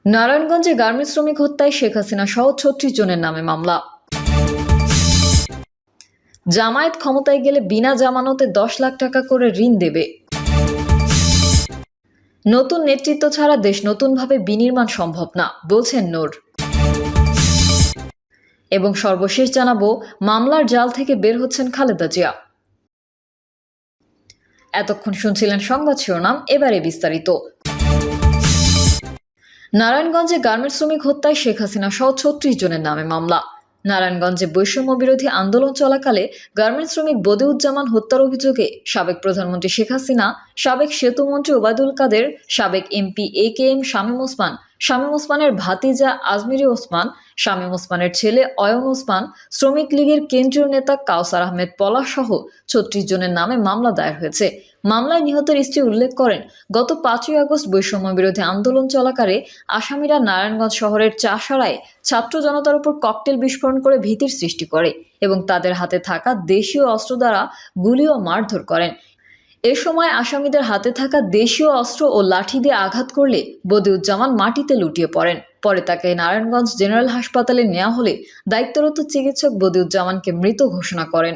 নারায়ণগঞ্জে গার্মেন্টস শ্রমিক হত্যায় শেখ হাসিনা সহ ৩৬ জনের নামে মামলা। জামায়াত ক্ষমতায় গেলে বিনা জামানতে ১০ লাখ টাকা করে ঋণ দেবে। নতুন নেতৃত্ব ছাড়া দেশ নতুনভাবে বিনির্মাণ সম্ভব না বলছেন নূর। এবং সর্বশেষ জানাবো, মামলার জাল থেকে বের হচ্ছেন খালেদা জিয়া। এতক্ষণ শুনছিলেন সংবাদ শিরোনাম, এবারে বিস্তারিত। নারায়ণগঞ্জে গার্মেন্টস শ্রমিক হত্যায় শেখ হাসিনা সহ ৩৬ জনের নামে মামলা। নারায়ণগঞ্জে বৈষম্য বিরোধী আন্দোলন চলাকালে গার্মেন্টস শ্রমিক বদিউজ্জামান হত্যার অভিযোগে সাবেক প্রধানমন্ত্রী শেখ হাসিনা, সাবেক সেতুমন্ত্রী ওবায়দুল কাদের, সাবেক এমপি AKM শামীম ওসমানের ভাতিজা আজমিরি ওসমান, শামীম ওসমানের ছেলে অয়ন ওসমান, শ্রমিক লীগের কেন্দ্রীয় নেতা কাউসার আহমেদ পলাশ সহ ৩৬ জনের নামে মামলা দায়ের হয়েছে। মামলায় নিহতের স্ত্রী উল্লেখ করেন, গত ৫ই আগস্ট বৈষম্য বিরোধী আন্দোলন চলাকালে আসামিরা নারায়ণগঞ্জ শহরের চাষারায় ছাত্র জনতার উপর ককটেল বিস্ফোরণ করে ভীতির সৃষ্টি করে এবং তাদের হাতে থাকা দেশীয় অস্ত্র দ্বারা গুলি ও মারধর করেন। এ সময় আসামিদের হাতে থাকা দেশীয় অস্ত্র ও লাঠি দিয়ে আঘাত করলে বদিউজ্জামান মাটিতে লুটিয়ে পড়েন। পরে তাকে নারায়ণগঞ্জ জেনারেল হাসপাতালে নেওয়া হলে দায়িত্বরত চিকিৎসক বদিউজ্জামানকে মৃত ঘোষণা করেন।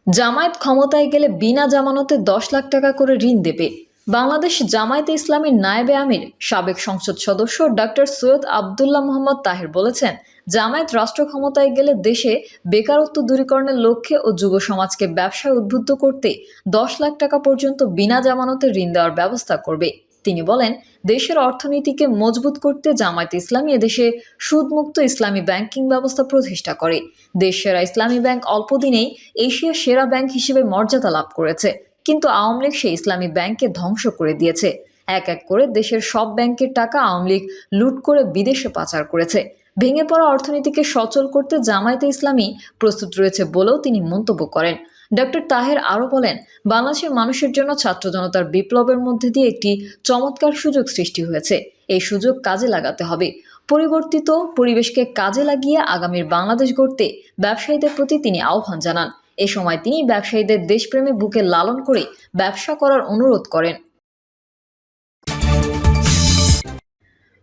জামায়াত ক্ষমতায় গেলে বিনা জামানতে ১০ লাখ টাকা করে ঋণ দেবে। বাংলাদেশ জামায়াতে ইসলামীর নায়েবে আমির, সাবেক সংসদ সদস্য ডক্টর সৈয়দ আবদুল্লাহ মোহাম্মদ তাহের বলেছেন, জামায়াত রাষ্ট্র ক্ষমতায় গেলে দেশে বেকারত্ব দূরীকরণের লক্ষ্যে ও যুব সমাজকে ব্যবসায় উদ্বুদ্ধ করতে ১০ লাখ টাকা পর্যন্ত বিনা জামানতে ঋণ দেওয়ার ব্যবস্থা করবে। তিনি বলেন, দেশের অর্থনীতিকে মজবুত করতে জামায়াতে ইসলামী এদেশে সুদমুক্ত ইসলামী ব্যাংকিং ব্যবস্থা প্রতিষ্ঠা করে। দেশ সেরা ইসলামী ব্যাংক অল্প দিনেই এশিয়ার সেরা ব্যাংক হিসেবে মর্যাদা লাভ করেছে, কিন্তু আওয়ামী লীগ সেই ইসলামী ব্যাংককে ধ্বংস করে দিয়েছে। এক এক করে দেশের সব ব্যাংকের টাকা আওয়ামী লীগ লুট করে বিদেশে পাচার করেছে। ভেঙে পড়া অর্থনীতিকে সচল করতে জামায়াতে ইসলামী প্রস্তুত রয়েছে বলেও তিনি মন্তব্য করেন। ডক্টর তাহের আরও বলেন, বাংলাদেশের মানুষের জন্য ছাত্র জনতার বিপ্লবের মধ্যে দিয়ে একটি চমৎকার সুযোগ সৃষ্টি হয়েছে। এই সুযোগ কাজে লাগাতে হবে। পরিবর্তিত পরিবেশকে কাজে লাগিয়ে আগামীর বাংলাদেশ গড়তে ব্যবসায়ীদের প্রতি তিনি আহ্বান জানান। এ সময় তিনি ব্যবসায়ীদের দেশপ্রেমে বুকে লালন করে ব্যবসা করার অনুরোধ করেন।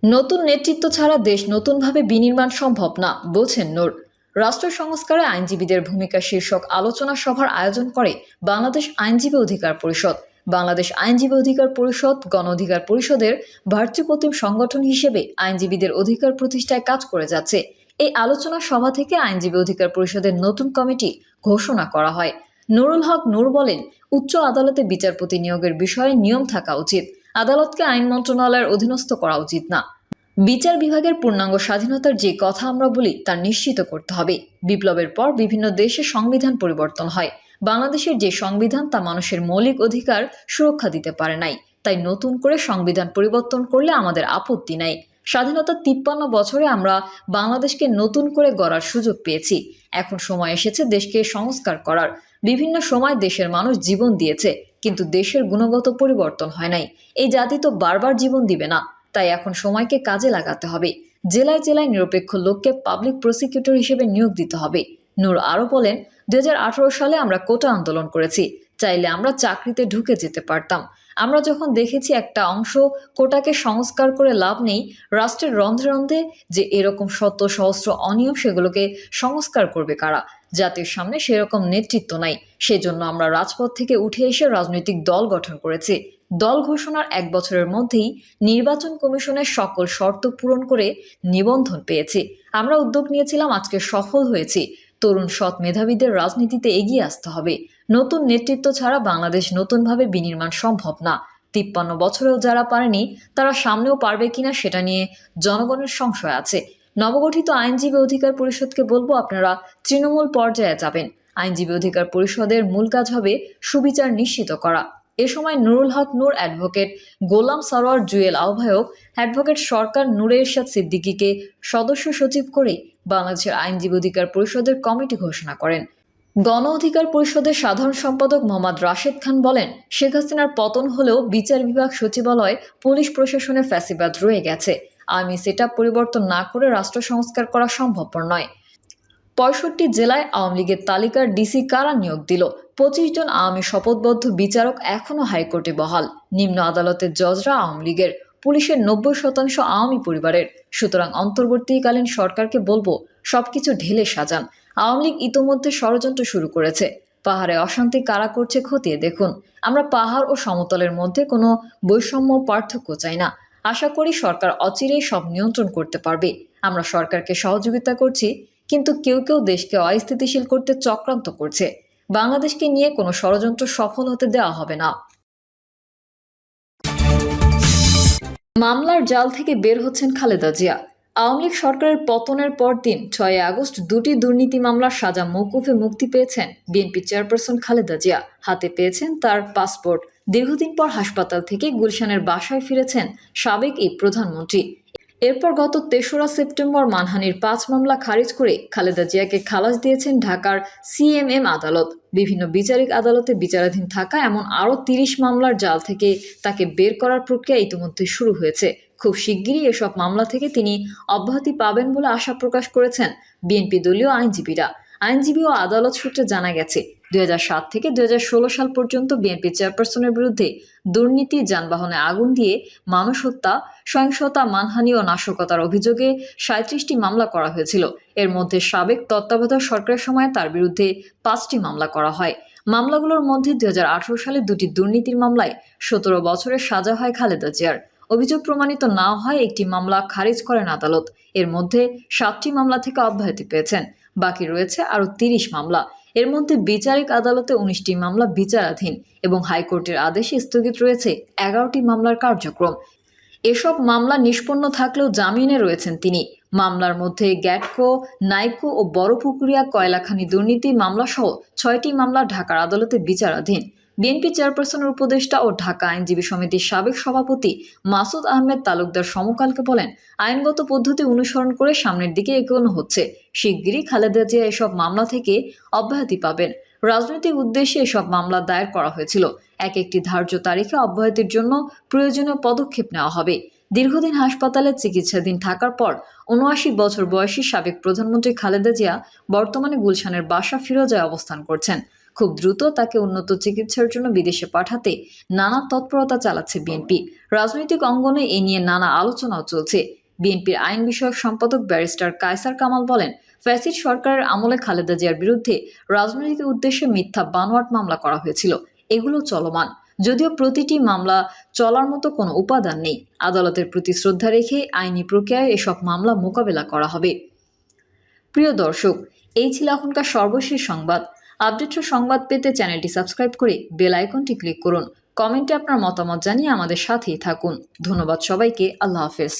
নতুন নেতৃত্ব ছাড়া দেশ নতুনভাবে বিনির্মাণ সম্ভব না বলছেন নূর। রাষ্ট্র সংস্কারে আইনজীবীদের ভূমিকা শীর্ষক আলোচনা সভার আয়োজন করে বাংলাদেশ আইনজীবী অধিকার পরিষদ। বাংলাদেশ আইনজীবী অধিকার পরিষদ গণ অধিকার পরিষদের ভার্চুপ্রতিম সংগঠন হিসেবে আইনজীবীদের অধিকার প্রতিষ্ঠায় কাজ করে যাচ্ছে। এই আলোচনা সভা থেকে আইনজীবী অধিকার পরিষদের নতুন কমিটি ঘোষণা করা হয়। নুরুল হক নূর বলেন, উচ্চ আদালতে বিচারপতি নিয়োগের বিষয়ে নিয়ম থাকা উচিত। আদালতকে আইন মন্ত্রণালয়ের অধীনস্থ করা উচিত না। বিচার বিভাগের পূর্ণাঙ্গ স্বাধীনতার যে কথা আমরা বলি তা নিশ্চিত করতে হবে। বিপ্লবের পর বিভিন্ন দেশে সংবিধান পরিবর্তন হয়। বাংলাদেশের যে সংবিধান তা মানুষের মৌলিক অধিকার সুরক্ষা দিতে পারে নাই, তাই নতুন করে সংবিধান পরিবর্তন করলে আমাদের আপত্তি নাই। স্বাধীনতার ৫৩ বছরে আমরা বাংলাদেশকে নতুন করে গড়ার সুযোগ পেয়েছি। এখন সময় এসেছে দেশকে সংস্কার করার। বিভিন্ন সময় দেশের মানুষ জীবন দিয়েছে, কিন্তু দেশের গুণগত পরিবর্তন হয় নাই। এই জাতি তো বারবার জীবন দিবে না, তাই এখন সময়কে কাজে লাগাতে হবে। জেলায় জেলায় নিরপেক্ষ লোককে পাবলিক প্রসিকিউটর হিসেবে নিয়োগ দিতে হবে। নূর আরও বলেন, ২০১৮ সালে আমরা কোটা আন্দোলন করেছি। চাইলে আমরা চাকরিতে ঢুকে যেতে পারতাম। আমরা যখন দেখেছি একটা অংশ কোটাকে সংস্কার করে লাভ নেই, রাষ্ট্রের রন্ধ্রে রন্ধ্রে যে এরকম শত সহস্র অনিয়ম, সেগুলোকে সংস্কার করবে কারা? জাতির সামনে সেরকম নেতৃত্ব নাই। সেজন্য আমরা রাজপথ থেকে উঠে এসে রাজনৈতিক দল গঠন করেছি। দল ঘোষণার ১ বছরের মধ্যেই নির্বাচন কমিশনের সকল শর্ত পূরণ করে নিবন্ধন পেয়েছি। আমরা উদ্যোগ নিয়েছিলাম, আজকে সফল হয়েছি। তরুণ সৎ মেধাবীদের রাজনীতিতে এগিয়ে আসতে হবে। নতুন নেতৃত্ব ছাড়া বাংলাদেশ নতুনভাবে বিনির্মাণ সম্ভব না। ৫৩ বছরেও যারা পারেনি, তারা সামনেও পারবে কিনা সেটা নিয়ে জনগণের সংশয় আছে। নবগঠিত আইনজীবী অধিকার পরিষদকে বলবো, আপনারা তৃণমূল পর্যায়ে যাবেন। আইনজীবী অধিকার পরিষদের মূল কাজ হবে সুবিচার নিশ্চিত করা। এ সময় নুরুল হক নূর, অ্যাডভোকেট গোলাম সারোয়ার জুয়েল আহ্বায়ক, অ্যাডভোকেট সরকার নূরে এরশাদ সিদ্দিকীকে সদস্য সচিব করে বাংলাদেশের আইনজীবী অধিকার পরিষদের কমিটি ঘোষণা করেন। গণ অধিকার পরিষদের সাধারণ সম্পাদক মোহাম্মদ রাশেদ খান বলেন, শেখ হাসিনার পতন হলেও বিচার বিভাগ, সচিবালয়, পুলিশ প্রশাসনের ফ্যাসিবাদ রয়ে গেছে। আর্মি সেটআপ পরিবর্তন না করে রাষ্ট্র সংস্কার করা সম্ভবপর নয়। ৬৫ জেলায় আওয়ামী লীগের তালিকার ডিসি কারা নিয়োগ দিল? ২৫ জন আওয়ামী শপথবদ্ধ বিচারক এখনও হাইকোর্টে বহাল। নিম্ন আদালতের জজরা আওয়ামী লীগের, পুলিশের ৯০% আওয়ামী পরিবারের। সুতরাং অন্তর্বর্তীকালীন সরকারকে বলবো, সবকিছু ঢেলে সাজান। আওয়ামী লীগ ইতোমধ্যে ষড়যন্ত্র শুরু করেছে। পাহাড়ে অশান্তি কারা করছে খতিয়ে দেখুন। আমরা পাহাড় ও সমতলের মধ্যে কোনো বৈষম্য পার্থক্য চাই না। আশা করি সরকার অচিরেই সব নিয়ন্ত্রণ করতে পারবে। আমরা সরকারকে সহযোগিতা করছি, কিন্তু কেউ কেউ দেশকে অস্থিতিশীল করতে চক্রান্ত করছে। বাংলাদেশকে নিয়ে কোনো ষড়যন্ত্র সফল হতে দেওয়া হবে না। মামলার জাল থেকে বের হচ্ছেন খালেদা জিয়া। আওয়ামী লীগ সরকারের পতনের পর দিন ৬ আগস্ট দুটি দুর্নীতি মামলার সাজা মওকুফে মুক্তি পেয়েছেন বিএনপি চেয়ারপারসন খালেদা জিয়া। হাতে পেয়েছেন তার পাসপোর্ট। দীর্ঘদিন পর হাসপাতাল থেকে গুলশানের বাসায় ফিরেছেন সাবেক এই প্রধানমন্ত্রী। এরপর গত ৩রা সেপ্টেম্বর মানহানির ৫ মামলা খারিজ করে খালেদা জিয়াকে খালাস দিয়েছেন ঢাকার সিএমএম আদালত। বিভিন্ন বিচারিক আদালতে বিচারাধীন থাকা এমন আরও ৩০ মামলার জাল থেকে তাকে বের করার প্রক্রিয়া ইতিমধ্যে শুরু হয়েছে। খুব শিগগিরই এসব মামলা থেকে তিনি অব্যাহতি পাবেন বলে আশা প্রকাশ করেছেন বিএনপি দলীয় আইনজীবীরা। আইনজীবী ও আদালত সূত্রে জানা গেছে, ২০০৭ থেকে ২০১৬ সাল পর্যন্ত বিএনপি চেয়ারপারসনের বিরুদ্ধে দুর্নীতি, যানবাহনে আগুন দিয়ে মানুষ হত্যা, সহিংসতা, মানহানি ও নাশকতার অভিযোগে ৩৭টি মামলা করা হয়েছিল। এর মধ্যে সাবেক তত্ত্বাবধায়ক সরকারের সময় তার বিরুদ্ধে ৫টি মামলা করা হয়। মামলাগুলোর মধ্যে ২০১৮ সালে দুটি দুর্নীতির মামলায় ১৭ বছরের সাজা হয় খালেদা জিয়ার। অভিযোগ প্রমাণিত না হয় একটি মামলা খারিজ করেন আদালত। এর মধ্যে ৭টি মামলা থেকে অব্যাহতি পেয়েছেন। বাকি রয়েছে আরও ৩০ মামলা। এর মধ্যে বিচারিক আদালতে ১৯টি মামলা বিচারাধীন এবং হাইকোর্টের আদেশে স্থগিত রয়েছে ১১টি মামলার কার্যক্রম। এসব মামলা নিষ্পন্ন থাকলেও জামিনে রয়েছেন তিনি। মামলার মধ্যে গ্যাটকো, নাইকো ও বড়পুকুরিয়া কয়লাখানি দুর্নীতি মামলাসহ ৬টি মামলা ঢাকার আদালতে বিচারাধীন। বিএনপি চেয়ারপারসনের উপদেষ্টা ও ঢাকা আইনজীবী সমিতির সাবেক সভাপতি মাসুদ আহমেদ তালুকদার সমকালকে বলেন, আইনগত পদ্ধতি অনুসরণ করে সামনের দিকে এগোনো হচ্ছে। শিগগিরই খালেদা জিয়া এসব মামলা থেকে অব্যাহতি পাবেন। রাজনৈতিক উদ্দেশ্যে এসব মামলা দায়ের করা হয়েছিল। একটি ধার্য তারিখে অব্যাহতির জন্য প্রয়োজনীয় পদক্ষেপ নেওয়া হবে। দীর্ঘদিন হাসপাতালে চিকিৎসাধীন থাকার পর ৭৯ বছর বয়সী সাবেক প্রধানমন্ত্রী খালেদা জিয়া বর্তমানে গুলশানের বাসা ফিরোজায় অবস্থান করছেন। খুব দ্রুত তাকে উন্নত চিকিৎসার জন্য বিদেশে পাঠাতে নানা তৎপরতা চালাচ্ছে বিএনপি। রাজনৈতিক অঙ্গনে এ নিয়ে নানা আলোচনাও চলছে। বিএনপির আইন বিষয়ক সম্পাদক ব্যারিস্টার কায়সার কামাল বলেন, ফ্যাসিড সরকারের আমলে খালেদা জিয়ার বিরুদ্ধে রাজনৈতিক উদ্দেশ্যে মিথ্যা বানোয়াট মামলা করা হয়েছিল। এগুলো চলমান, যদিও প্রতিটি মামলা চলার মতো কোনো উপাদান নেই। আদালতের প্রতি শ্রদ্ধা রেখে আইনি প্রক্রিয়ায় এসব মামলা মোকাবেলা করা হবে। প্রিয় দর্শক, এই ছিল এখনকার সর্বশেষ সংবাদ। আপডেট সংবাদ পেতে চ্যানেলটি সাবস্ক্রাইব করে বেল আইকনটি ক্লিক করুন। কমেন্টে আপনার মতামত জানিয়ে আমাদের সাথেই থাকুন। ধন্যবাদ সবাইকে। আল্লাহ হাফেজ।